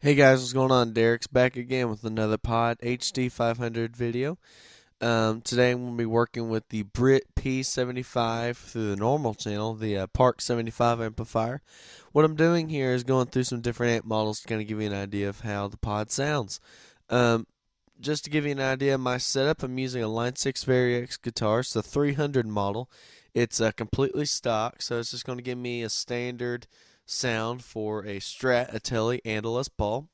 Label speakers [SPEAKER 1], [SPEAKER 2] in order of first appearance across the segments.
[SPEAKER 1] Hey guys, what's going on? Derek's back again with another pod HD500 video. Today I'm going to be working with the Brit P-45 through the normal channel, the Park 75 amplifier. What I'm doing here is going through some different amp models to kind of give you an idea of how the pod sounds. Just to give you an idea of my setup, I'm using a Line 6 Vari-X guitar. It's the 300 model. It's completely stock, so it's just going to give me a standard sound for a Strat, a Tele, and a Les Paul.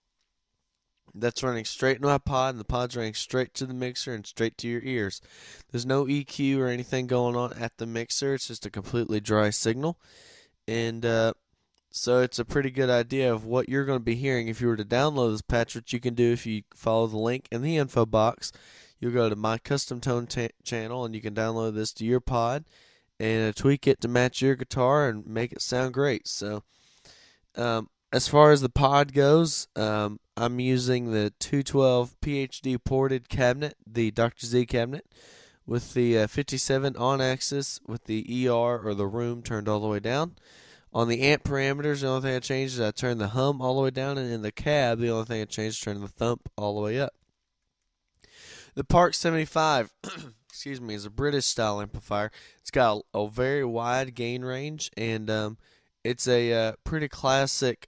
[SPEAKER 1] That's running straight into my pod, and the pod's running straight to the mixer and straight to your ears. There's no EQ or anything going on at the mixer. It's just a completely dry signal. And so it's a pretty good idea of what you're going to be hearing if you were to download this patch, which you can do if you follow the link in the info box. You'll go to my custom tone channel, and you can download this to your pod and tweak it to match your guitar and make it sound great. So as far as the pod goes, I'm using the 212 PhD ported cabinet, the Dr. Z cabinet, with the 57 on axis with the ER or the room turned all the way down. On the amp parameters, the only thing I changed is I turned the hum all the way down, and in the cab, the only thing I changed is turning the thump all the way up. The Park 75, excuse me, is a British style amplifier. It's got a very wide gain range, and it's a pretty classic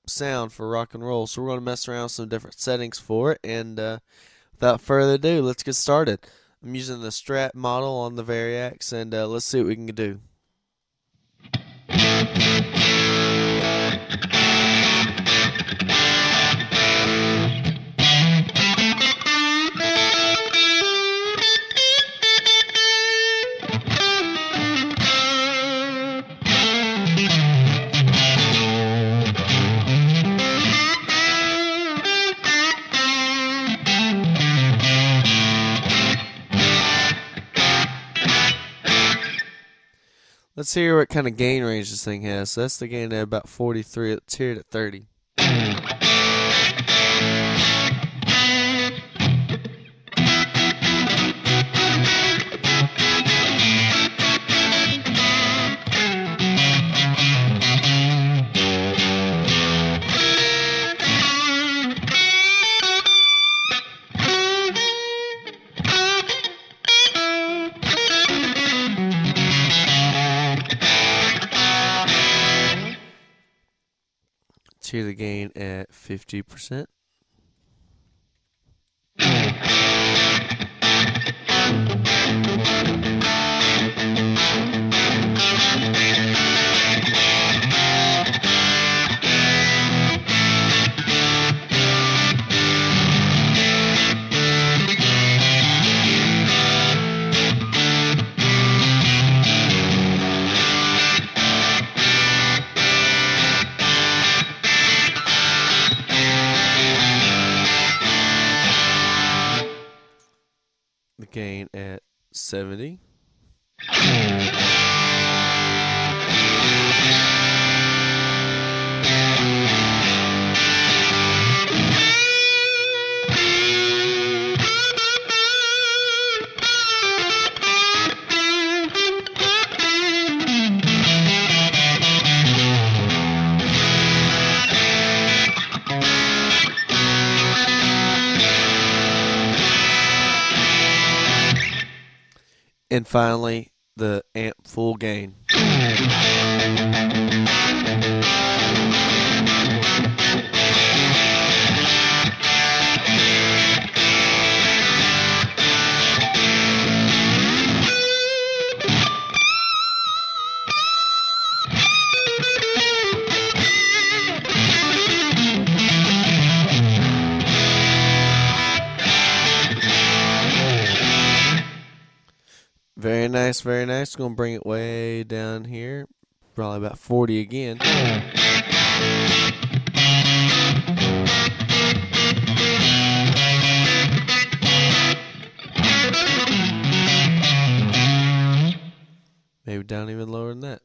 [SPEAKER 1] sound for rock and roll. So we're going to mess around with some different settings for it, and without further ado, let's get started. I'm using the Strat model on the Vari-X, and let's see what we can do. Let's hear what kind of gain range this thing has. So that's the gain at about 43. Let's hear it at 30. Let's hear the gain at 50%. The gain at 70. And finally, the amp full gain. Very nice, very nice. Going to bring it way down here. Probably about 40 again. Maybe down even lower than that.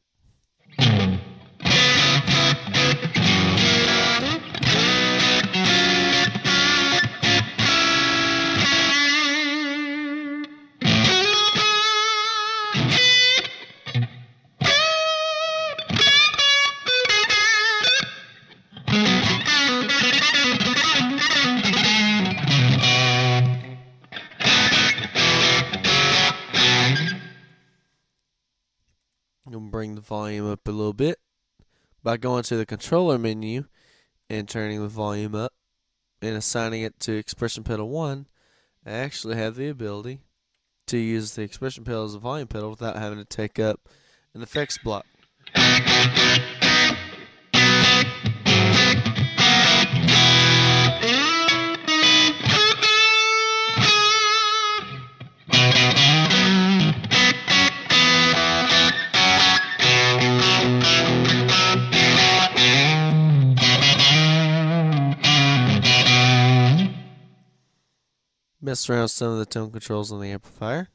[SPEAKER 1] volume up a little bit by going to the controller menu and turning the volume up and assigning it to expression pedal 1. I actually have the ability to use the expression pedal as a volume pedal without having to take up an effects block. Mess around with some of the tone controls on the amplifier.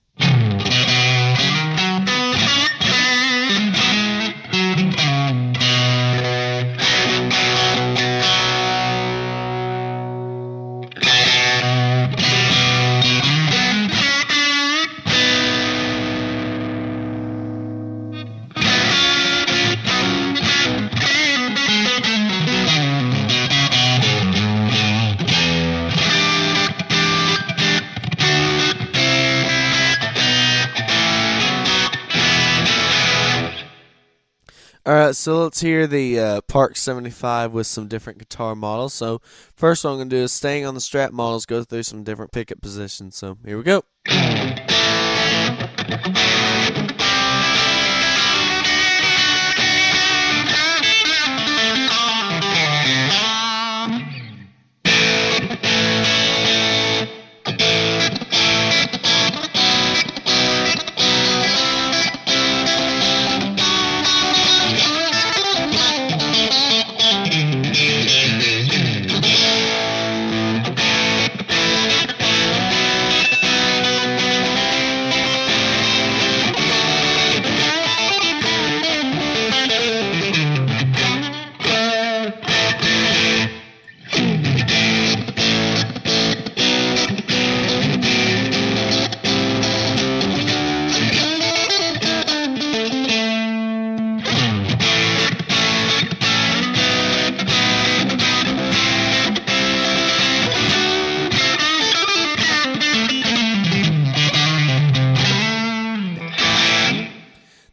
[SPEAKER 1] Alright, so let's hear the Park 75 with some different guitar models. So first what I'm going to do is, staying on the Strat models, go through some different pickup positions. So here we go.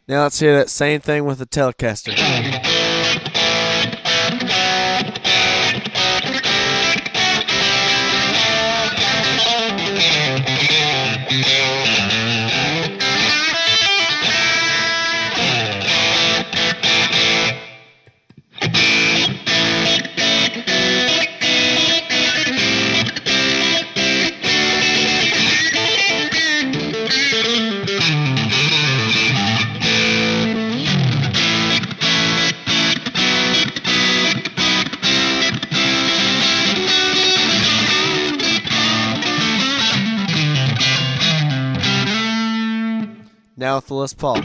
[SPEAKER 1] Now let's hear that same thing with the Telecaster. Now with the Les Paul.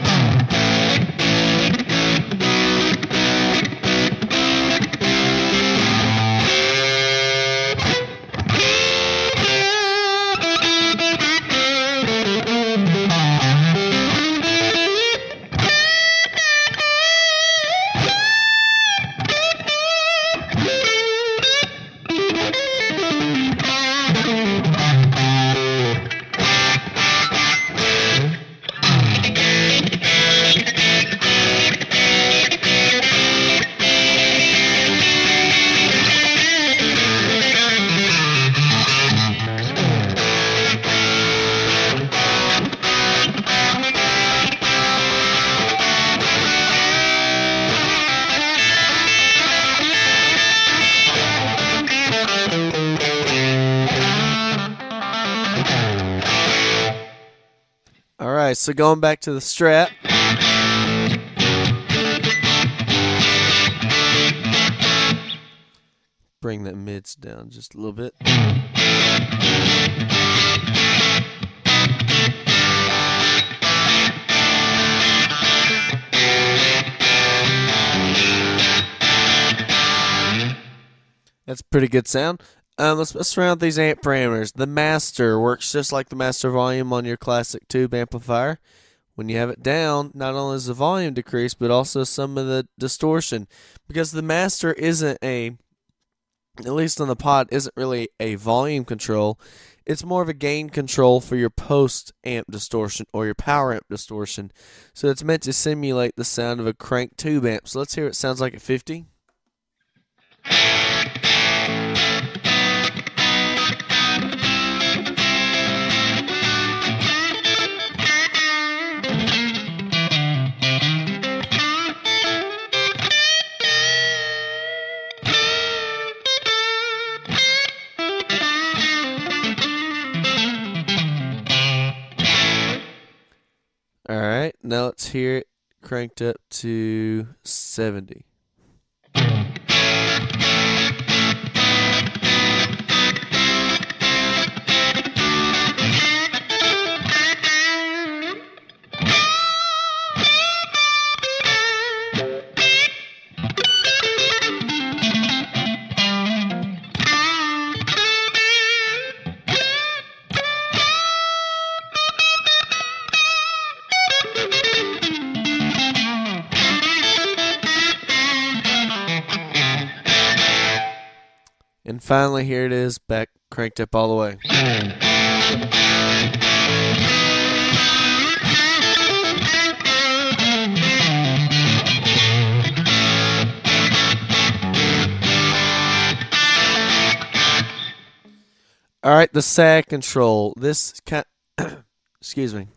[SPEAKER 1] Alright, so going back to the Strat. Bring that mids down just a little bit. That's a pretty good sound. Let's mess around with these amp parameters. The master works just like the master volume on your classic tube amplifier. When you have it down, not only is the volume decreased, but also some of the distortion. Because the master isn't a at least on the pod, isn't really a volume control. It's more of a gain control for your post amp distortion or your power amp distortion. So it's meant to simulate the sound of a crank tube amp. So let's hear what it sounds like at 50. Alright, now let's hear it cranked up to 70. And finally, here it is, back cranked up all the way. All right, the sag control. This excuse me.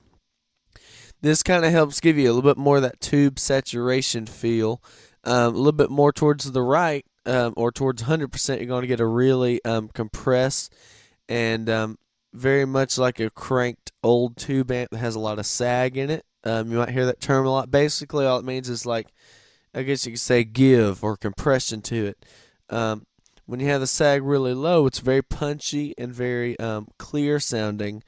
[SPEAKER 1] This kind of helps give you a little bit more of that tube saturation feel. A little bit more towards the right. Or towards 100%, you're going to get a really compressed and very much like a cranked old tube amp that has a lot of sag in it. You might hear that term a lot. Basically, all it means is, like, I guess you could say give or compression to it. When you have the sag really low, it's very punchy and very clear sounding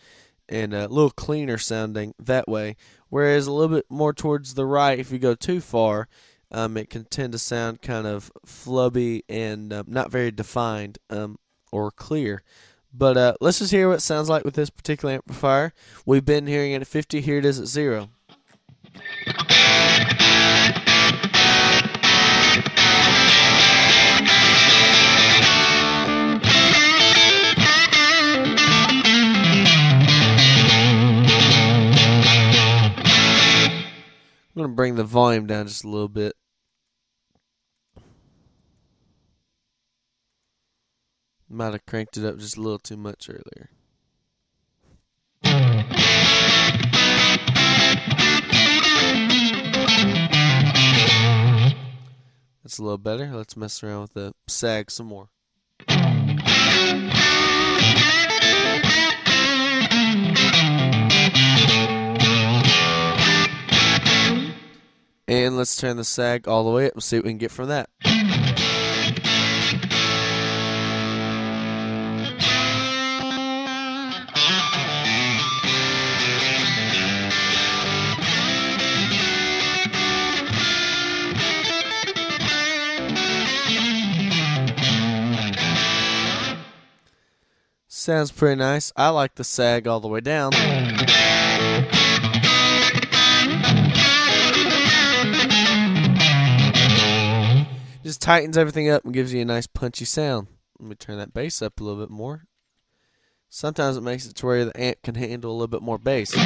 [SPEAKER 1] and a little cleaner sounding that way. Whereas a little bit more towards the right, if you go too far, it can tend to sound kind of flubby and not very defined or clear. But let's just hear what it sounds like with this particular amplifier. We've been hearing it at 50. Here it is at 0. I'm going to bring the volume down just a little bit. Might have cranked it up just a little too much earlier. That's a little better. Let's mess around with the sag some more. And let's turn the sag all the way up and see what we can get from that. Sounds pretty nice. I like the sag all the way down. Just tightens everything up and gives you a nice punchy sound. Let me turn that bass up a little bit more. Sometimes it makes it to where the amp can handle a little bit more bass.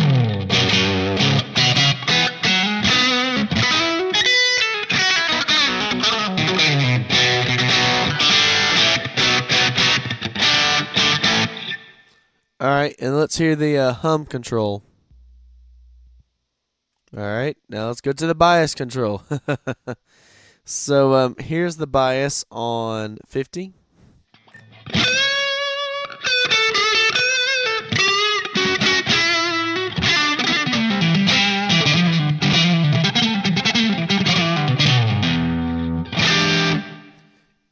[SPEAKER 1] Alright, and let's hear the hum control. Alright, now let's go to the bias control. So here's the bias on 50.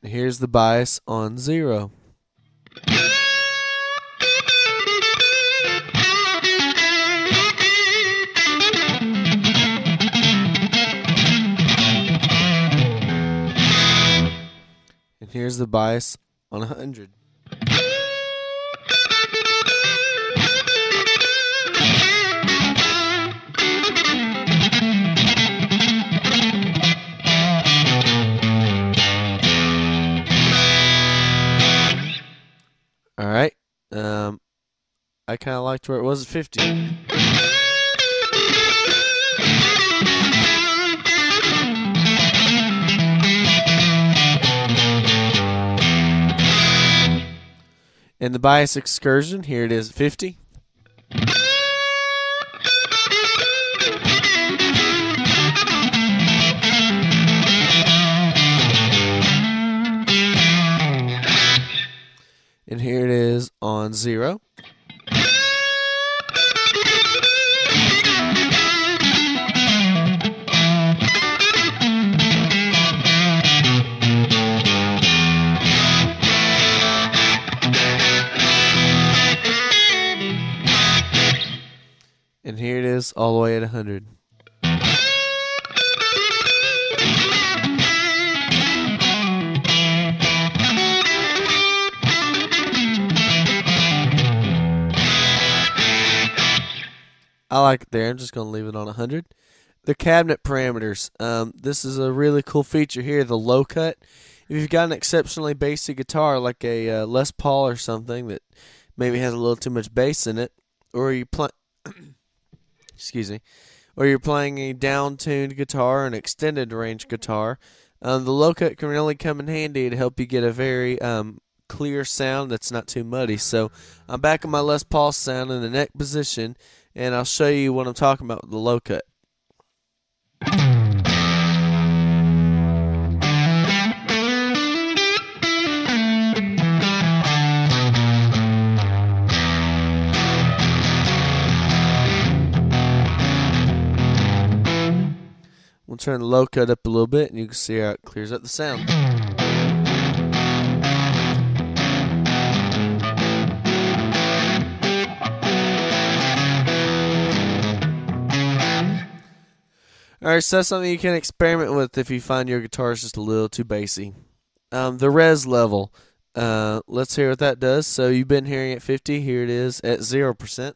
[SPEAKER 1] Here's the bias on 0. And here's the bias on 100. Alright. I kind of liked where it was at 50. And the bias excursion, here it is at 50. And here it is on 0. And here it is all the way at 100. I like it there. I'm just going to leave it on 100. The cabinet parameters. This is a really cool feature here, the low cut. If you've got an exceptionally bassy guitar like a Les Paul or something that maybe has a little too much bass in it, or you play excuse me, or you're playing a down-tuned guitar, an extended range guitar, the low cut can really come in handy to help you get a very clear sound that's not too muddy. So I'm back in my Les Paul sound in the neck position, and I'll show you what I'm talking about with the low cut. We'll turn the low cut up a little bit, and you can see how it clears up the sound. Alright, so that's something you can experiment with if you find your guitar is just a little too bassy. The res level. Let's hear what that does. So you've been hearing at 50. Here it is at 0%.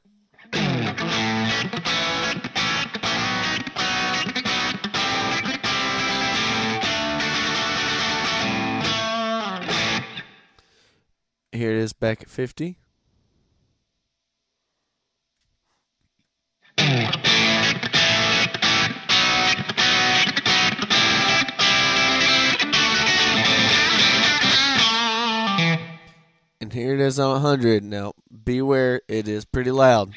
[SPEAKER 1] Here it is back at 50. And here it is on 100. Now, beware, it is pretty loud.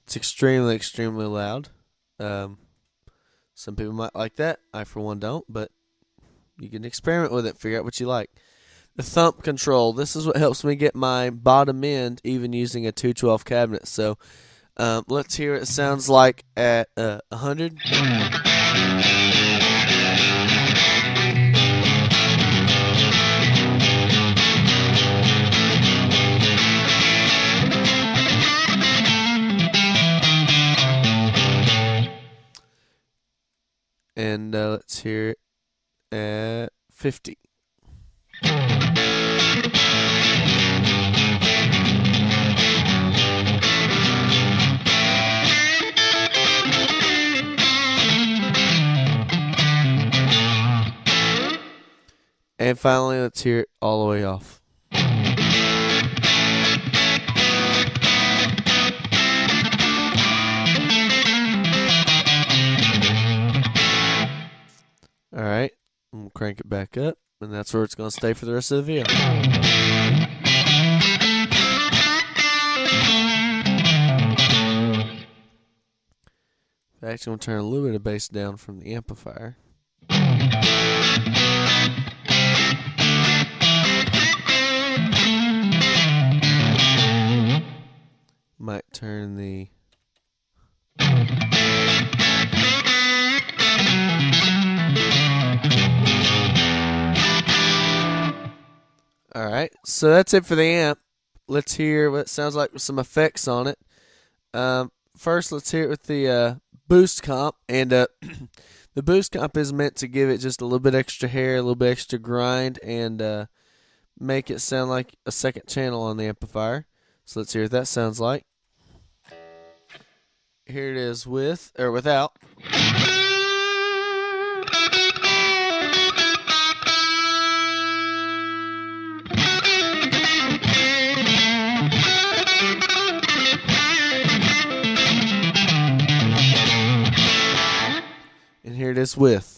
[SPEAKER 1] It's extremely, extremely loud. Some people might like that. I, for one, don't, but you can experiment with it, figure out what you like. The thump control. This is what helps me get my bottom end even using a 212 cabinet. So let's hear what it sounds like at 100. And let's hear it at 50. And finally, let's hear it all the way off. Alright, I'm going to crank it back up, and that's where it's going to stay for the rest of the video. Actually, I'm going to turn a little bit of bass down from the amplifier. Might turn the Alright, so that's it for the amp. Let's hear what it sounds like with some effects on it. First, let's hear it with the boost comp. And the boost comp is meant to give it just a little bit extra hair, a little bit extra grind, and make it sound like a second channel on the amplifier. So let's hear what that sounds like. here it is with or without. And here it is with.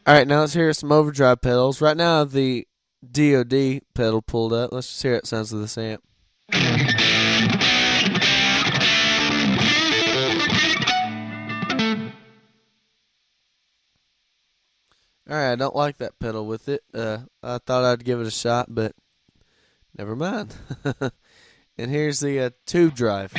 [SPEAKER 1] Alright, now let's hear some overdrive pedals. Right now I have the DOD pedal pulled up. Let's just hear how it sounds with this amp. Alright, I don't like that pedal with it. I thought I'd give it a shot, but never mind. And here's the tube drive.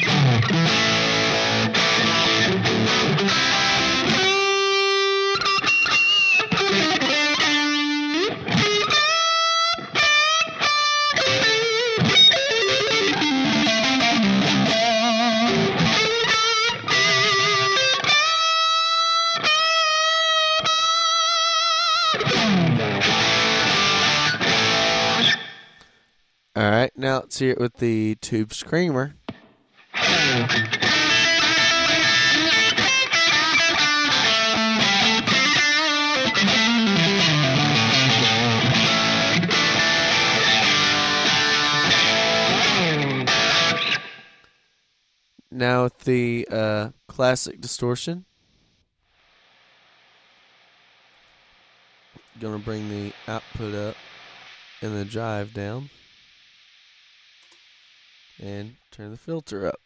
[SPEAKER 1] Alright, now let's hear it with the tube screamer. Now with the classic distortion. Gonna bring the output up and the drive down. And turn the filter up.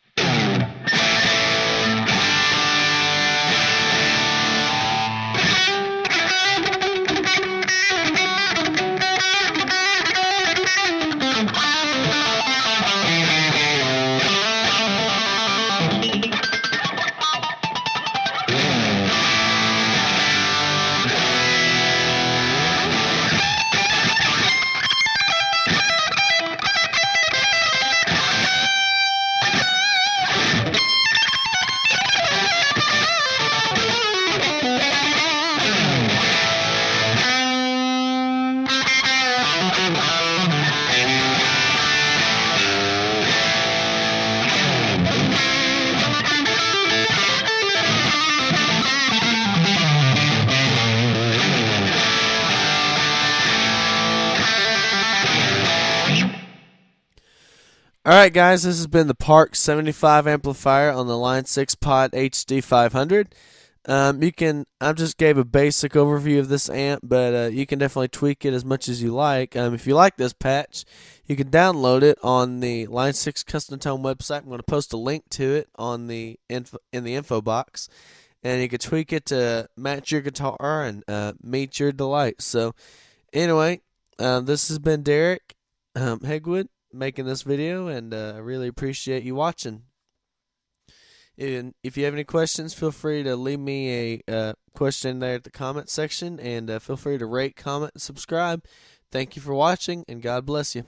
[SPEAKER 1] Alright guys, this has been the Park 75 amplifier on the Line 6 Pod HD500. I just gave a basic overview of this amp, but you can definitely tweak it as much as you like. If you like this patch, you can download it on the Line 6 Custom Tone website. I'm going to post a link to it on the in the info box, and you can tweak it to match your guitar and meet your delight. So anyway, this has been Derek Hegwood making this video, and I really appreciate you watching. And if you have any questions, feel free to leave me a question there at the comment section, and feel free to rate, comment, and subscribe. Thank you for watching, and God bless you.